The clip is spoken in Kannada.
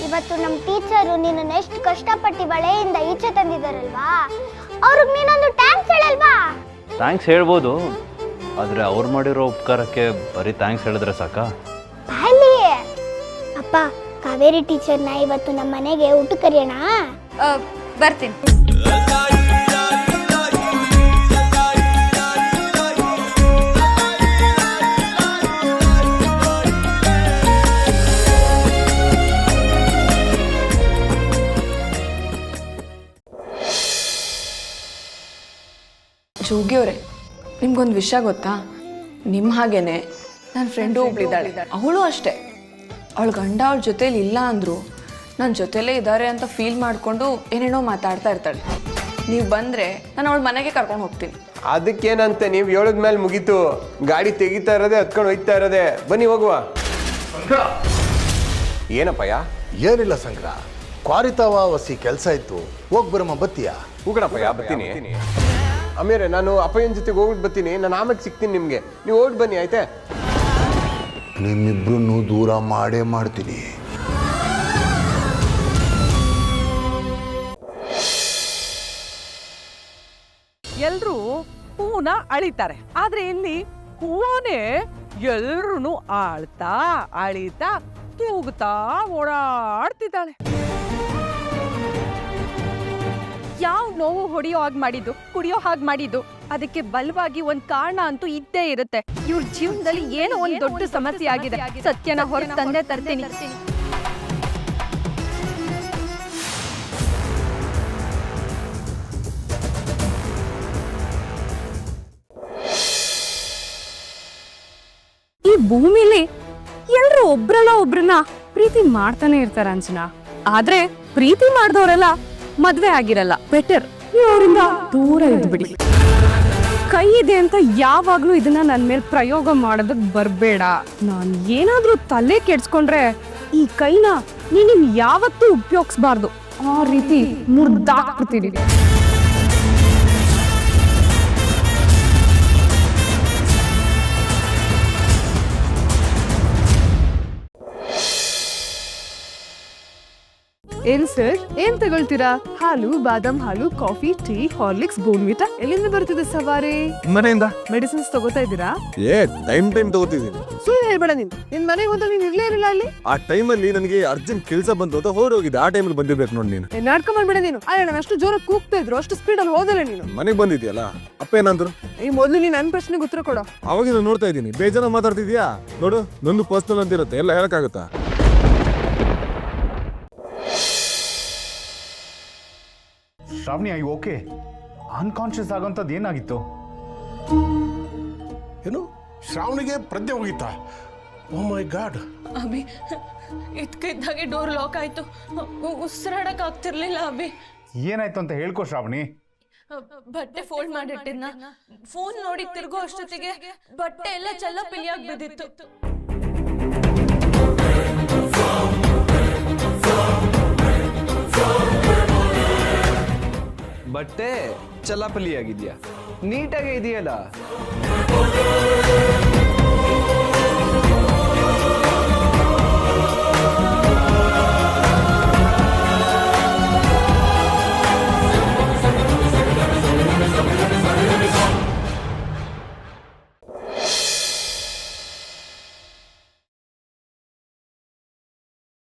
ಇವತ್ತು ನಮ್ಮ ಟೀಚರು ನಿನ್ನನ್ನು ಎಷ್ಟು ಕಷ್ಟಪಟ್ಟು ಬಳೆಯಿಂದ ಈಚೆ ತಂದಿದ್ದಾರಲ್ವಾ, ಅವ್ರಿಗೆ ನೀನೊಂದು ಥ್ಯಾಂಕ್ಸ್ ಹೇಳಲ್ವಾ? ಥ್ಯಾಂಕ್ಸ್ ಹೇಳ್ಬೋದು, ಆದರೆ ಅವ್ರು ಮಾಡಿರೋ ಉಪಕಾರಕ್ಕೆ ಬರೀ ಥ್ಯಾಂಕ್ಸ್ ಹೇಳಿದ್ರೆ ಸಾಕಾ? ಅಲ್ಲಿ ಅಪ್ಪ, ಕಾವೇರಿ ಟೀಚರ್ನ ಇವತ್ತು ನಮ್ಮ ಮನೆಗೆ ಊಟ ಕರೆಯೋಣ. ಬರ್ತೀನಿ. ಜೋಗಿಯವರೇ, ನಿಮ್ಗೊಂದು ವಿಷಯ ಗೊತ್ತಾ? ನಿಮ್ಮ ಹಾಗೇನೆ ನನ್ನ ಫ್ರೆಂಡು ಒಬ್ಳಿದ್ದಾಳೆ, ಅವಳು ಅಷ್ಟೇ. ಅವಳು ಗಂಡ ಅವಳ ಜೊತೇಲಿ ಇಲ್ಲ ಅಂದರು ನನ್ನ ಜೊತೆಲೇ ಇದ್ದಾರೆ ಅಂತ ಫೀಲ್ ಮಾಡಿಕೊಂಡು ಏನೇನೋ ಮಾತಾಡ್ತಾ ಇರ್ತಾಳೆ. ನೀವು ಬಂದರೆ ನಾನು ಅವಳ ಮನೆಗೆ ಕರ್ಕೊಂಡು ಹೋಗ್ತೀನಿ. ಅದಕ್ಕೇನಂತೆ, ನೀವು ಹೇಳಿದ ಮೇಲೆ ಮುಗೀತು. ಗಾಡಿ ತೆಗಿತಾ ಇರೋದೆ, ಹತ್ಕೊಂಡು ಹೋಯ್ತಾ ಇರೋದೆ. ಬನ್ನಿ ಹೋಗುವ. ಏನಪ್ಪಯ್ಯ? ಏನಿಲ್ಲ ಸಂಗ್ರ, ಕ್ವಾರಿತಾವ ವಸಿ ಕೆಲಸ ಇತ್ತು, ಹೋಗಿ ಬರಮ್ಮ. ಬತ್ತೀಯಾ? ಹೋಗೋಣಪ್ಪಯ್ಯ, ಬರ್ತೀನಿ. ಆಮೇಲೆ ನಾನು ಅಪ್ಪಯ್ಯನ ಜೊತೆಗೆ ಹೋಗ್ಬಿಟ್ಟು ಬರ್ತೀನಿ. ನಾನು ಆಮೇಲೆ ಸಿಗ್ತೀನಿ ನಿಮಗೆ, ನೀವು ಹೋಗಿ ಬನ್ನಿ ಆಯ್ತಾ? ನಿಮ್ಮಿಬ್ರನ್ನು ದೂರ ಮಾಡೇ ಮಾಡ್ತೀನಿ. ಎಲ್ರೂ ಹೂವನ್ನ ಅಳಿತಾರೆ, ಆದ್ರೆ ಇಲ್ಲಿ ಹೂವನೇ ಎಲ್ರೂ ಆಳ್ತಾ ಅಳಿತಾ ತೂಗುತ್ತಾ ಓಡಾಡ್ತಿದ್ದಾಳೆ. ಯಾವ ನೋವು ಹೊಡೆಯೋ ಹಾಗೆ ಮಾಡಿದ್ದು, ಕುಡಿಯೋ ಹಾಗೆ ಮಾಡಿದ್ದು, ಅದಕ್ಕೆ ಬಲವಾಗಿ ಒಂದ್ ಕಾರಣ ಅಂತೂ ಇದ್ದೇ ಇರುತ್ತೆ. ಇವ್ರ ಜೀವನದಲ್ಲಿ ಏನೋ ಒಂದ್ ದೊಡ್ಡ ಸಮಸ್ಯೆ ಆಗಿದೆ. ಸತ್ಯನ ಹೊರ ತಂದೆ ತರ್ತೀನಿ. ಈ ಭೂಮಿಲಿ ಎಲ್ರು ಒಬ್ರಲ್ಲ ಒಬ್ರನ್ನ ಪ್ರೀತಿ ಮಾಡ್ತಾನೆ ಇರ್ತಾರ ಅಂಚನಾ. ಆದ್ರೆ ಪ್ರೀತಿ ಮಾಡ್ದವ್ರೆಲ್ಲ ಮದ್ವೆ ಆಗಿರಲ್ಲ. ಬೆಟರ್ ಅವರಿಂದ ದೂರ ಇದ್ಬಿಡಿ. ಕೈ ಇದೆ ಅಂತ ಯಾವಾಗ್ಲೂ ಇದನ್ನ ನನ್ ಮೇಲೆ ಪ್ರಯೋಗ ಮಾಡೋದಕ್ ಬರ್ಬೇಡ. ನಾನ್ ಏನಾದ್ರೂ ತಲೆ ಕೆಡ್ಸ್ಕೊಂಡ್ರೆ ಈ ಕೈನ ನೀನ್ ಯಾವತ್ತೂ ಉಪಯೋಗಿಸ್ಬಾರ್ದು. ಆ ರೀತಿ ಮುರ್ದಾಕ್ಬಿಡ್ತೀನಿ. ಏನ್ ಸರ್, ಏನ್ ತಗೊಳ್ತೀರಾ? ಹಾಲು, ಬಾದಾಮ್ ಹಾಲು, ಕಾಫಿ, ಟೀ, ಹಾರ್ಲಿಕ್ಸ್, ಬೋರ್ನ್ವಿಟಾ. ಎಲ್ಲಿಂದ ಬರ್ತಿದೆ ಸವಾರಿ? ಮನೆಯಿಂದ. ಮೆಡಿಸಿನ್ಸ್ ತಗೋತಾ ಇದ್ದೀರಾ? ಟೈಮ್ ತಗೋತಿದ್ದೀನಿ. ಸುಳ್ಳು ಹೇಳ್ಬೇಡ. ನಿನ್ ಮನೆಗೆ ಹೋದಾಗ ನೀನ್ ಇರ್ಲೇ ಇರಲಿಲ್ಲ ಅಲ್ಲಿ. ಆ ಟೈಮಲ್ಲಿ ನನಗೆ ಅರ್ಜೆಂಟ್ ಕೆಲಸ ಬಂತು ಅಂತ ಹೋಗಿದ್ದೆ. ಆ ಟೈಮಲ್ಲಿ ಬಂದಿರ್ಬೇಕು ನೋಡಿ ನೀನು. ನಾಟಕ ಮಾಡ್ಬೇಡ ನೀನು. ಅಲ್ಲ, ಅಷ್ಟು ಜೋರಾಗಿ ಕೂಗ್ತಾ ಇದ್ರು, ಅಷ್ಟು ಸ್ಪೀಡ್ ಅಲ್ಲಿ ಹೋದಲ್ಲ ನೀನು. ಮನೆಗೆ ಬಂದಿದ್ಯಲ್ಲ, ಅಪ್ಪ ಏನಂದ್ರು? ಈ ಮೊದಲು ನೀನ್ ನನ್ನ ಪ್ರಶ್ನೆಗೆ ಉತ್ತರ ಕೊಡೋ. ಅವಾಗಿಂದ ನೋಡ್ತಾ ಇದ್ದೀನಿ, ಬೇಜಾರ ಮಾತಾಡ್ತಿದ್ಯಾ ನೋಡು. ನಂದು ಪರ್ಸನಲ್ ಅಂತ ಇರುತ್ತೆ, ಎಲ್ಲ ಹೇಳಕ್ಕಾಗುತ್ತಾ? Shravani, I okay? ಅನ್ಕಾನ್ಶಿಯಸ್ ಆಗೋಂಥದ್ದು ಏನಾಗಿತ್ತು? ಏನು, ಶ್ರಾವಣಿಗೆ ಪ್ರಜ್ಞೆ ಹೋಗಿತ್ತಾ? Oh my god. ಅಭಿ, ಇದ್ಕಿದ್ದಾಗೆ ಡೋರ್ ಲಾಕ್ ಆಯ್ತು, ಉಸಿರಾಡಕ್ ಆಗ್ತಿರ್ಲಿಲ್ಲ. ಅಭಿ, ಏನಾಯ್ತು ಅಂತ ಹೇಳ್ಕೊ ಶ್ರಾವಣಿ. ಬಟ್ಟೆ ಫೋಲ್ಡ್ ಮಾಡಿಟ್ಟಿದ್ನ, ಫೋನ್ ನೋಡಿ ತಿರ್ಗೋ ಅಷ್ಟೊತ್ತಿಗೆ ಬಟ್ಟೆ ಎಲ್ಲ ಚೆಲ್ಲ ಪಿಲಿಯಾಗಿ ಬಿದ್ದಿತ್ತು. ಬಟ್ಟೆ ಚಲಾಪಲಿ ಆಗಿದ್ಯಾ? ನೀಟಾಗೇ ಇದೆಯಲ್ಲ.